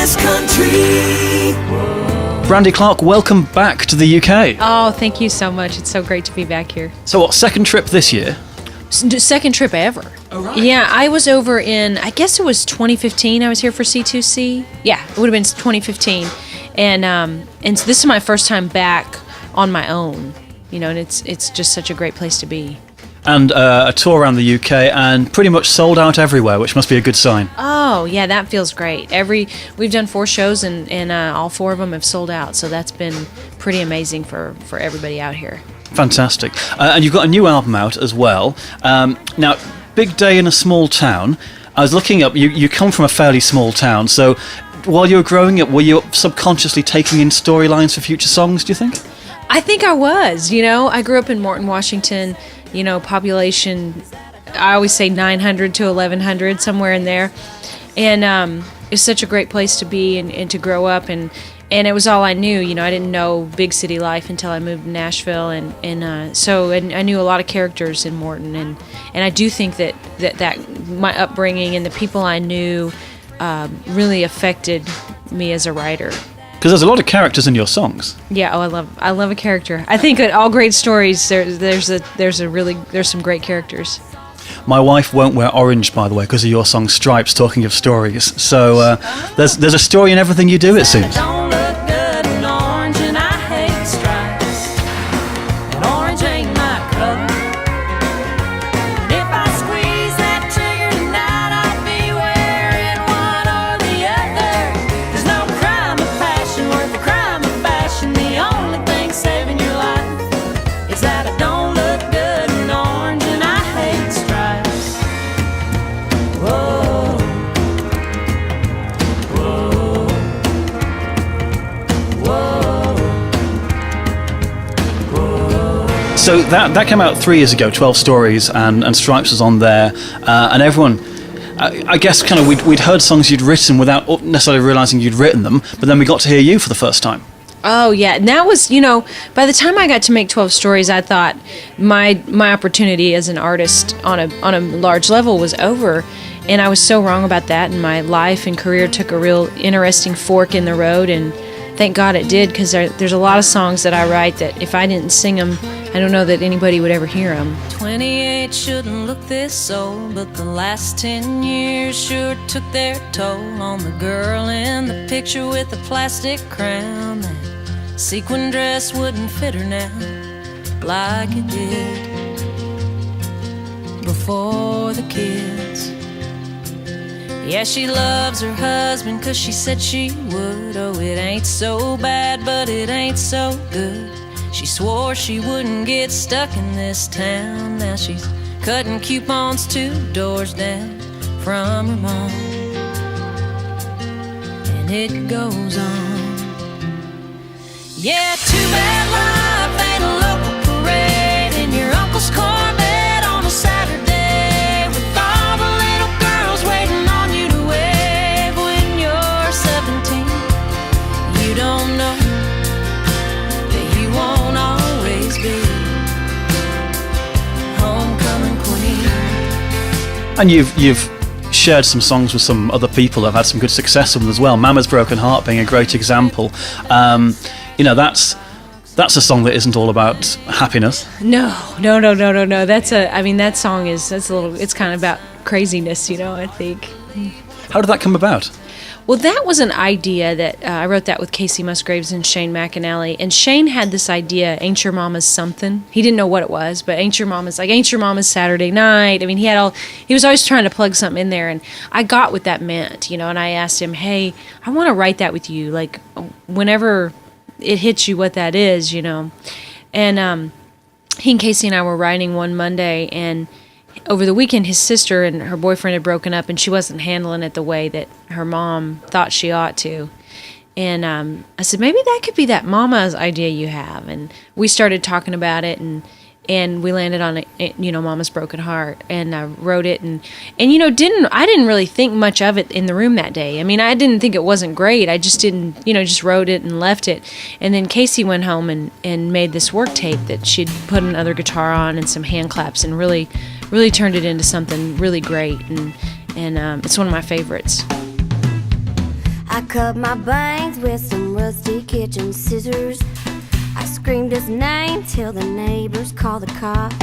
this country. Brandy Clark, welcome back to the UK. Oh, thank you so much. It's so great to be back here. So what, second trip this year? Second trip ever. Oh, right. Yeah, I was over in, I guess it was 2015. I was here for C2C. Yeah, it would have been 2015. And so this is my first time back on my own, you know, and it's just such a great place to be. And a tour around the UK and pretty much sold out everywhere, which must be a good sign. Oh, yeah, that feels great. We've done 4 shows and all 4 of them have sold out, so that's been pretty amazing for everybody out here. Fantastic. And you've got a new album out as well. Now, big day in a small town. I was looking up, you come from a fairly small town, so while you were growing up, were you subconsciously taking in storylines for future songs, do you think? I think I was, you know. I grew up in Morton, Washington, you know, population, I always say 900 to 1,100, somewhere in there. And it's such a great place to be and to grow up. And it was all I knew, you know. I didn't know big city life until I moved to Nashville. So I knew a lot of characters in Morton. And I do think that my upbringing and the people I knew really affected me as a writer. Because there's a lot of characters in your songs. Yeah, I love a character. I think that all great stories there's some great characters. My wife won't wear orange, by the way, because of your song Stripes, talking of stories. So there's a story in everything you do, it seems. Don't look good in orange and I hate stripes. And orange ain't my color. And if I squeeze that trigger tonight, I'll be wearing one or the other. There's no crime of passion worth the crime of fashion. The only thing saving your life is that I don't look good in orange and I hate stripes. Whoa. Whoa. Whoa. So that came out 3 years ago, 12 Stories, and Stripes was on there, and everyone, I guess kind of we'd heard songs you'd written without necessarily realising you'd written them, but then we got to hear you for the first time. Oh yeah, and that was, you know, by the time I got to make 12 Stories, I thought my opportunity as an artist on a large level was over, and I was so wrong about that, and my life and career took a real interesting fork in the road, and thank God it did, because there's a lot of songs that I write that if I didn't sing them, I don't know that anybody would ever hear them. 28 shouldn't look this old, but the last 10 years sure took their toll on the girl in the picture with the plastic crown. That sequin dress wouldn't fit her now like it did before the kids. Yeah, she loves her husband 'cause she said she would. Oh, it ain't so bad, but it ain't so good. She swore she wouldn't get stuck in this town. Now she's cutting coupons 2 doors down from her mom. And it goes on. Yeah, too bad life ain't a local parade in your uncle's Corvette on a Saturday with all the little girls waiting on you to wave when you're 17. You don't know that you won't always be homecoming queen. And you've shared some songs with some other people that have had some good success with them as well. Mama's Broken Heart being a great example. You know, that's a song that isn't all about happiness. No. That song it's kind of about craziness, you know, I think. How did that come about? Well, that was an idea that I wrote that with Casey Musgraves and Shane McAnally. And Shane had this idea, Ain't Your Mama's Something. He didn't know what it was, but Ain't Your Mama's Saturday Night. I mean, he was always trying to plug something in there. And I got what that meant, you know, and I asked him, hey, I want to write that with you. Like, whenever it hits you what that is, you know. And he and Casey and I were writing one Monday, and over the weekend, his sister and her boyfriend had broken up, and she wasn't handling it the way that her mom thought she ought to. And I said, maybe that could be that mama's idea you have. And we started talking about it, and we landed on it, you know, Mama's Broken Heart. And I wrote it, and you know, I didn't really think much of it in the room that day. I mean, I didn't think it wasn't great. I just didn't, you know, just wrote it and left it. And then Casey went home and made this work tape that she'd put another guitar on and some hand claps, and really turned it into something really great, and it's one of my favorites. I cut my bangs with some rusty kitchen scissors. I screamed his name till the neighbors called the cops.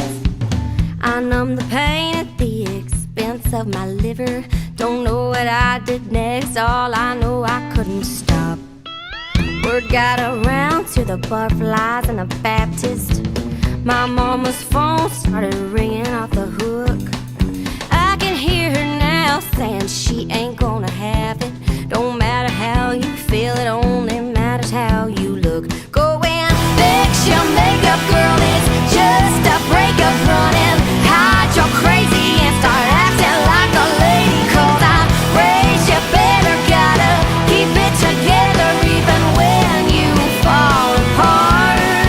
I numbed the pain at the expense of my liver. Don't know what I did next, all I know I couldn't stop. Word got around to the butterflies and the Baptist. My mama's phone started ringing off the hook. I can hear her now saying she ain't gonna have it. Don't matter how you feel, it only matters how you look. Go and fix your makeup, girl, it's just a breakup. Run and hide your crazy and start acting like a lady. 'Cause I raised you better, gotta keep it together even when you fall apart.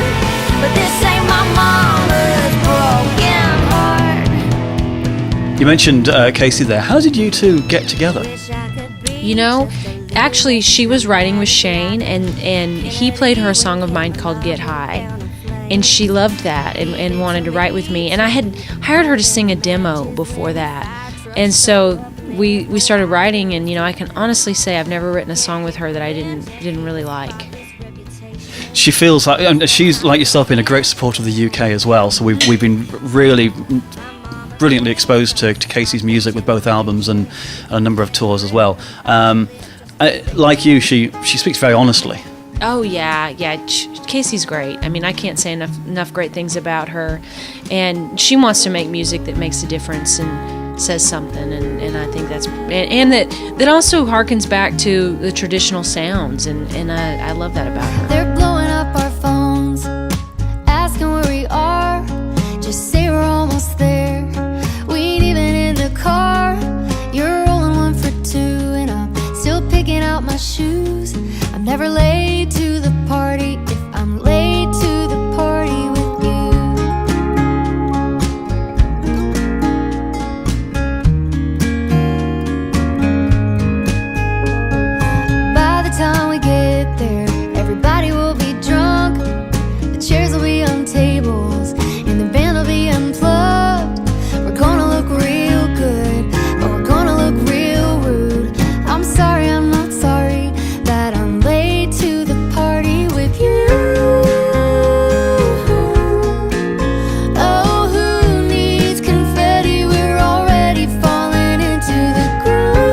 But this ain't my mama's broken heart. You mentioned Casey there. How did you two get together? You know, actually, she was writing with Shane, and he played her a song of mine called Get High. And she loved that and wanted to write with me. And I had hired her to sing a demo before that. And so we started writing, and, you know, I can honestly say I've never written a song with her that I didn't really like. She feels like, and she's like yourself, been a great supporter of the UK as well. So we've been really brilliantly exposed to Casey's music with both albums and a number of tours as well. Like you, she speaks very honestly. Oh yeah. Casey's great. I mean, I can't say enough great things about her, and she wants to make music that makes a difference and says something, and I think that's and that also harkens back to the traditional sounds, and I love that about her. They're blowing up our phones, asking where we are. Just say we're almost there. We ain't even in the car. You're rolling one for two, and I'm still picking out my shoes. I'm never late to the party if I'm late to the party with you. By the time we get there, everybody will be drunk. The chairs will be on tables, and the band will be unplugged. We're gonna look real good, but we're gonna look real rude. I'm sorry, I'm not sorry that I'm late to the party with you. Oh, who needs confetti? We're already falling into the groove.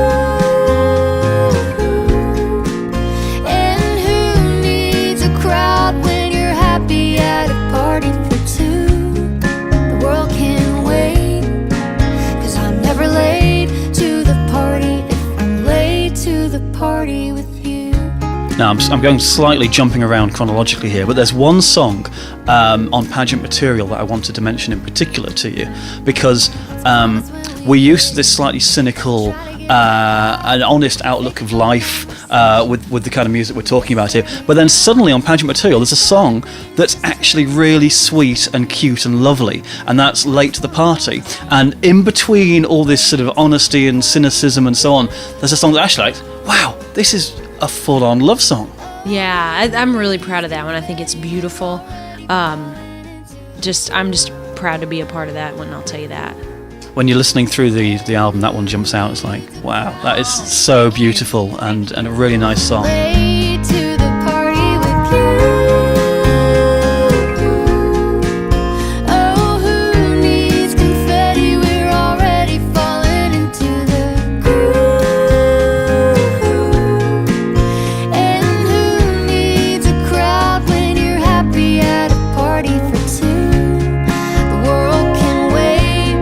And who needs a crowd when you're happy at a party for two? The world can wait, 'cause I'm never late to the party if I'm late to the party with you. Now, I'm going slightly jumping around chronologically here, but there's one song on Pageant Material that I wanted to mention in particular to you, because we used this slightly cynical and honest outlook of life with the kind of music we're talking about here. But then suddenly on Pageant Material, there's a song that's actually really sweet and cute and lovely, and that's Late to the Party. And in between all this sort of honesty and cynicism and so on, there's a song that actually, like, wow, this is a full-on love song. Yeah, I'm really proud of that one. I think it's beautiful. I'm just proud to be a part of that one, I'll tell you that. When you're listening through the album, that one jumps out. It's like, wow, that is so beautiful and a really nice song. Late to the party with you. Oh, who needs confetti? We're already falling into the groove. And who needs a crowd when you're happy at a party for two? The world can wait,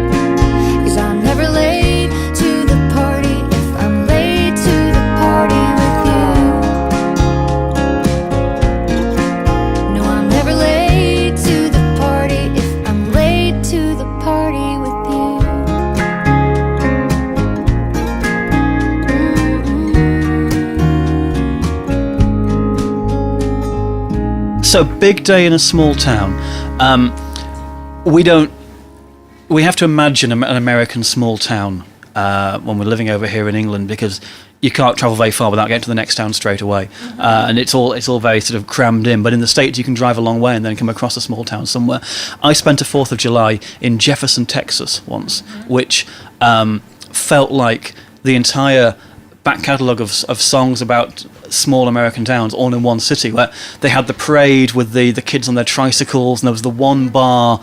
'cause I'm never late to the party if I'm late to the party with you. No, I'm never late to the party if I'm late to the party with you. So, big day in a small town. We have to imagine an American small town when we're living over here in England, because you can't travel very far without getting to the next town straight away, and it's all very sort of crammed in. But in the States, you can drive a long way and then come across a small town somewhere. I spent a 4th of July in Jefferson, Texas once, which felt like the entire back catalogue of songs about small American towns all in one city, where they had the parade with the kids on their tricycles, and there was the one bar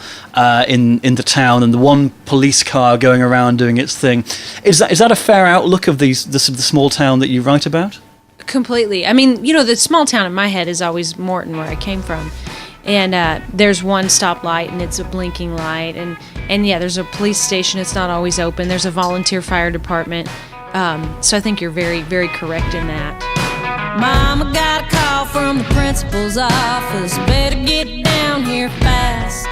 in the town, and the one police car going around doing its thing. Is that a fair outlook of the small town that you write about? Completely. I mean, the small town in my head is always Morton, where I came from. And there's one stoplight, and it's a blinking light. And yeah, there's a police station. It's not always open. There's a volunteer fire department. So I think you're very, very correct in that. Mama got a call from the principal's office. Better get down here fast.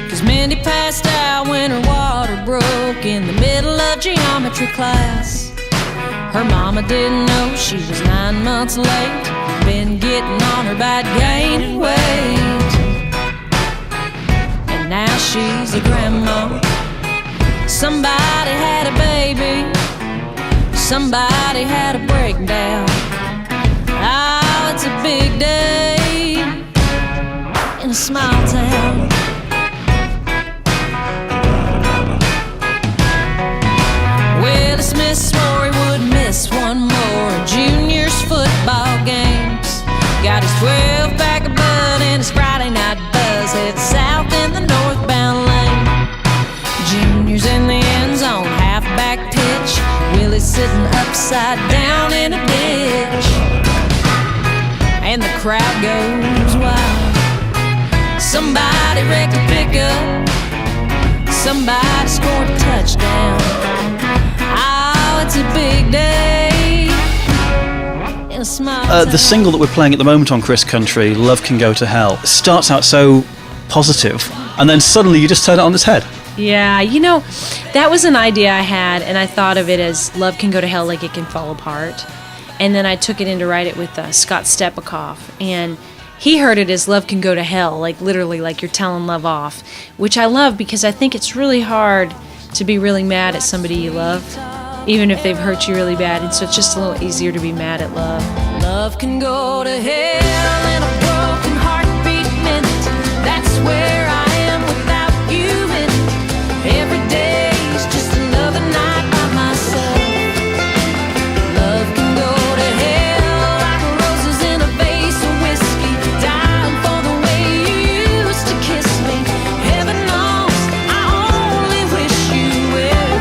'Cause Mindy passed out when her water broke in the middle of geometry class. Her mama didn't know she was 9 months late. Been getting on her bad gaining weight. And now she's a grandma. Somebody had a baby. Somebody had a breakdown. Oh, it's a big day in a small town. Well, the Smith swore he would miss one more juniors football games. Got his 12-pack of bud and his Friday night buzz. Head south in the northbound lane. Juniors in the end zone, halfback pitch. Willie's sitting upside down in a ditch. And the crowd goes wild. Somebody wrecked a pickup. Somebody scored a touchdown. Oh, it's a big day in a small town. The single that we're playing at the moment on Chris Country, Love Can Go to Hell, starts out so positive, and then suddenly you just turn it on its head. Yeah, that was an idea I had, and I thought of it as love can go to hell like it can fall apart. And then I took it in to write it with Scott Stepikoff, and he heard it as love can go to hell, like literally like you're telling love off, which I love because I think it's really hard to be really mad at somebody you love, even if they've hurt you really bad, and so it's just a little easier to be mad at love. Love can go to hell in a broken heartbeat minute. That's where I am without you in it. Every day's just another night by myself. Love can go to hell like roses in a vase of whiskey. Dying for the way you used to kiss me. Heaven knows I only wish you well.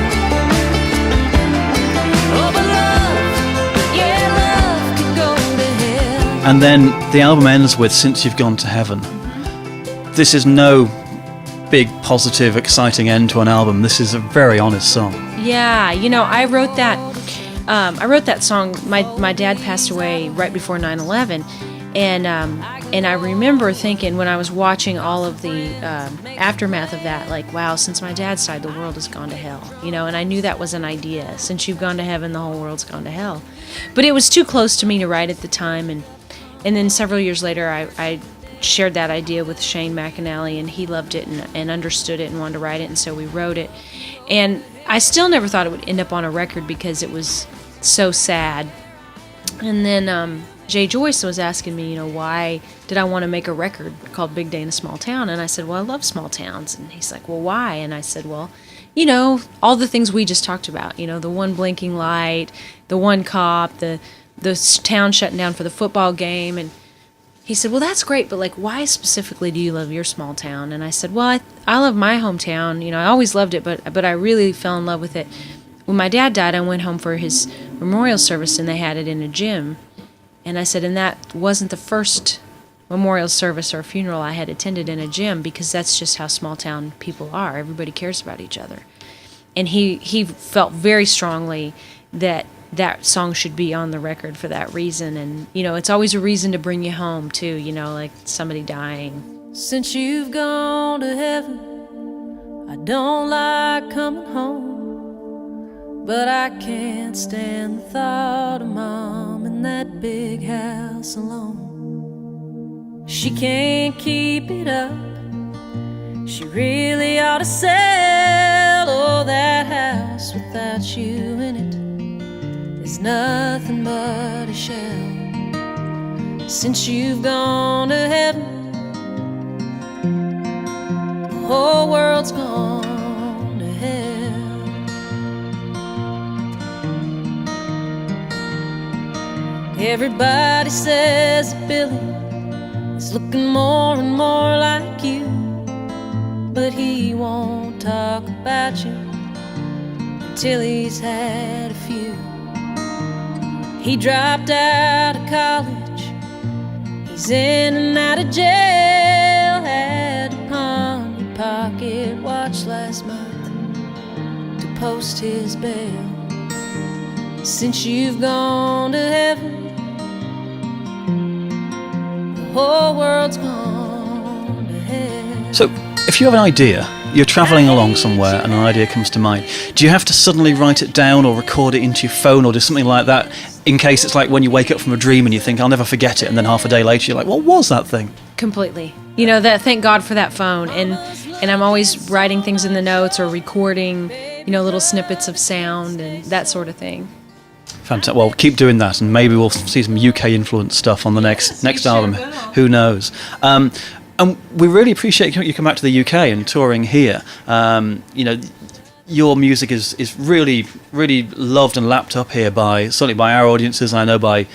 Oh, but love, yeah, love can go to hell. And then the album ends with Since You've Gone to Heaven. This is no big, positive, exciting end to an album. This is a very honest song. Yeah, I wrote that. I wrote that song. My dad passed away right before 9/11, and I remember thinking when I was watching all of the aftermath of that, like, wow, since my dad's died, the world has gone to hell. And I knew that was an idea. Since you've gone to heaven, the whole world's gone to hell. But it was too close to me to write at the time, and then several years later, I shared that idea with Shane McAnally, and he loved it and understood it and wanted to write it, and so we wrote it. And I still never thought it would end up on a record because it was so sad. And then Jay Joyce was asking me, why did I want to make a record called Big Day in a Small Town? And I said, well, I love small towns. And he's like, well, why? And I said, well, all the things we just talked about, the one blinking light, the one cop, the town shutting down for the football game. And he said, well, that's great, but why specifically do you love your small town? And I said, well, I love my hometown. I always loved it, but I really fell in love with it. When my dad died, I went home for his memorial service, and they had it in a gym. And I said, and that wasn't the first memorial service or funeral I had attended in a gym, because that's just how small town people are. Everybody cares about each other. And he felt very strongly that song should be on the record for that reason. And, it's always a reason to bring you home, too, like somebody dying. Since you've gone to heaven, I don't like coming home. But I can't stand the thought of Mom in that big house alone. She can't keep it up. She really ought to sell that house without you in it. It's nothing but a shell. Since you've gone to heaven, the whole world's gone to hell. Everybody says Billy is looking more and more like you, but he won't talk about you until he's had a few. He dropped out of college, he's in and out of jail, had to pawn your pocket watch last month to post his bail. Since you've gone to heaven, the whole world's gone to hell. So, if you have an idea, you're travelling along somewhere and an idea comes to mind, do you have to suddenly write it down or record it into your phone or do something like that, in case it's like when you wake up from a dream and you think, I'll never forget it, and then half a day later you're like, what was that thing? Completely. You know, that, thank God for that phone. And I'm always writing things in the notes or recording, you know, little snippets of sound and that sort of thing. Fantastic. Well, keep doing that, and maybe we'll see some UK influenced stuff on the next album. Who knows? And we really appreciate you coming back to the UK and touring here. You know, your music is really, really loved and lapped up here certainly by our audiences, and I know by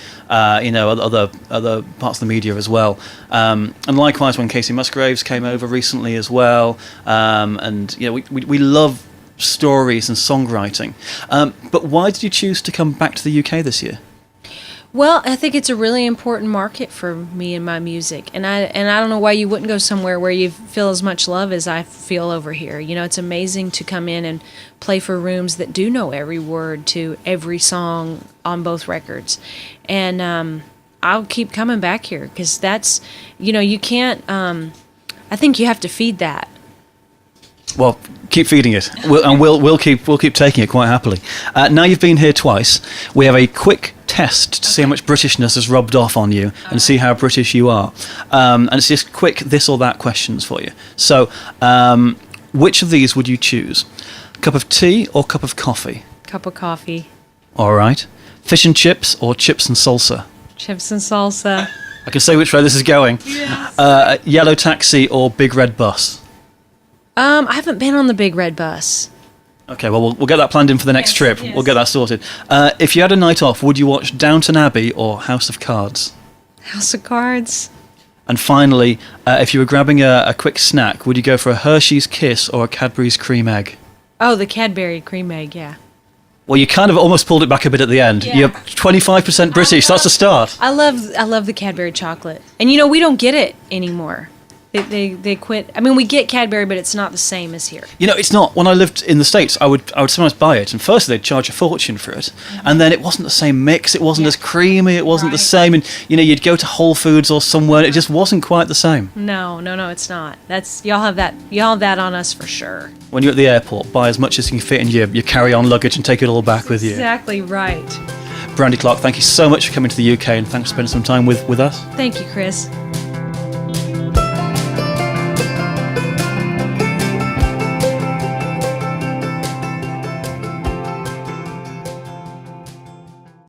you know, other parts of the media as well. And likewise, when Casey Musgraves came over recently as well, and you know, we love stories and songwriting. But why did you choose to come back to the UK this year? Well, I think it's a really important market for me and my music, and I don't know why you wouldn't go somewhere where you feel as much love as I feel over here. You know, it's amazing to come in and play for rooms that do know every word to every song on both records, and I'll keep coming back here because that's, you know, you can't. I think you have to feed that. Well, keep feeding it, we'll keep taking it quite happily. Now you've been here twice, we have a quick test to see how much Britishness has rubbed off on you and see how British you are. And it's just quick this or that questions for you. So, which of these would you choose? Cup of tea or cup of coffee? Cup of coffee. All right. Fish and chips or chips and salsa? Chips and salsa. I can say which way this is going. Yes. Yellow taxi or big red bus? I haven't been on the big red bus. Okay, well, we'll get that planned in for the next trip. Yes. We'll get that sorted. If you had a night off, would you watch Downton Abbey or House of Cards? House of Cards. And finally, if you were grabbing a quick snack, would you go for a Hershey's Kiss or a Cadbury's Cream Egg? Oh, the Cadbury Cream Egg, yeah. Well, you kind of almost pulled it back a bit at the end. Yeah. You're 25% British. That's a start. I love the Cadbury chocolate. And, you know, we don't get it anymore. They quit. I mean, we get Cadbury, but it's not the same as here. You know, it's not. When I lived in the States, I would sometimes buy it, and firstly they'd charge a fortune for it, and then it wasn't the same mix, it wasn't as creamy, it wasn't the same, and you know, you'd go to Whole Foods or somewhere, and it just wasn't quite the same. No, it's not. That's y'all have that on us for sure. When you're at the airport, buy as much as you can fit in your carry-on luggage and take it all back with you. Exactly right. Brandy Clark, thank you so much for coming to the UK, and thanks for spending some time with us. Thank you, Chris.